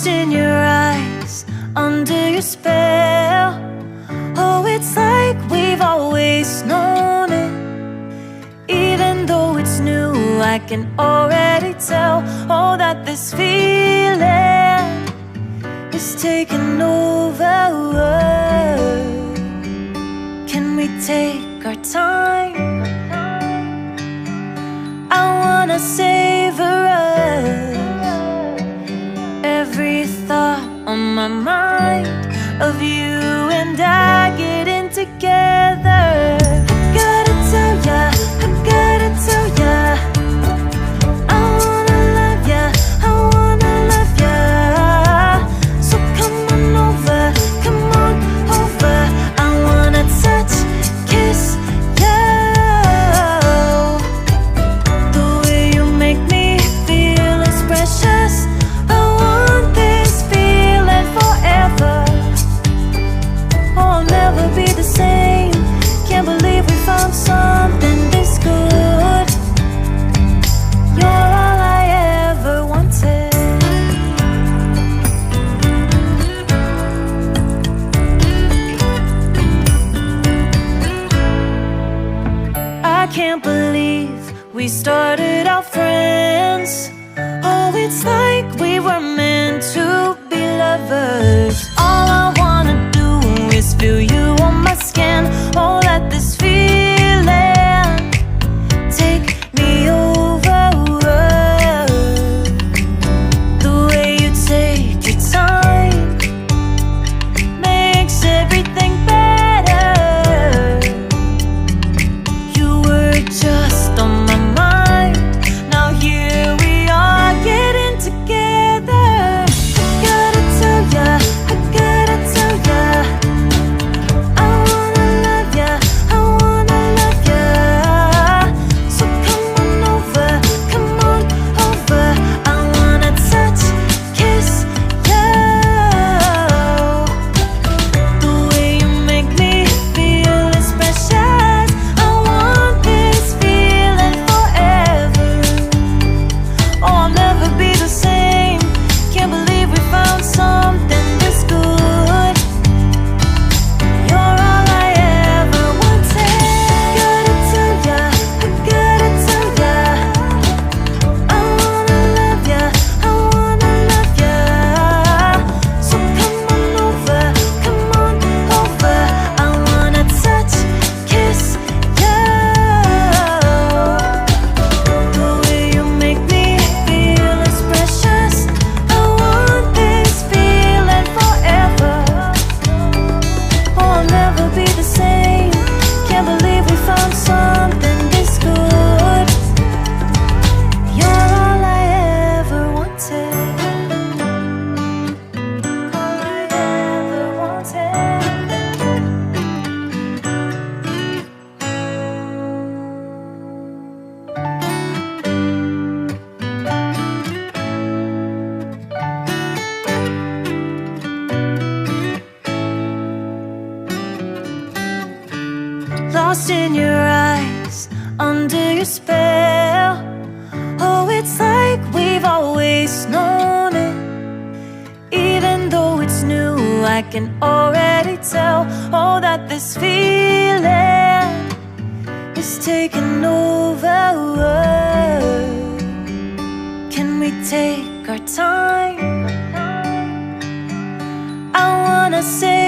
Lost in your eyes, under your spell. Oh, it's like we've always known it. Even though it's new, I can already tell. Oh, that this feeling is taking over. Can we take our time? I wanna savor us. Every thought on my mind of you and I getting together. I gotta tell ya, I gotta tell ya, I wanna love ya, I wanna love ya. So come on over, come on over. I wanna touch, kiss ya. The way you make me feel is precious. I want this feeling forever. Oh, I'll never be the same. Can't believe we found something this good. You're all I ever wanted. I can't believe we started out friends. Oh, it's like we were meant to be lovers. All I wanna do is feel you on my skin. Oh, let this feeling take me over. The way you take your time makes everything better. You were just on my mind. Now here we are getting together. I gotta tell ya, I gotta tell ya, I wanna love ya, I wanna love ya. So come on over, come on over. I wanna touch, kiss ya. The way you make me feel is precious. I want this feeling forever. Oh, I'll never be the same. Can't believe we found something this good. You're all I ever wanted. Gotta tell ya, I gotta tell ya, I wanna love ya, I wanna love ya. So come on over, come on over. I wanna touch, kiss ya. The way you make me feel is precious. I want this feeling forever. Oh, I'll never be the same. Can't believe we found something this good. You're all I ever wanted. All I ever wanted. Lost in your eyes, under your spell. Oh, it's like we've always known it. Even though it's new, I can already tell. Oh, that this feeling is taking over. Can we take our time? I wanna say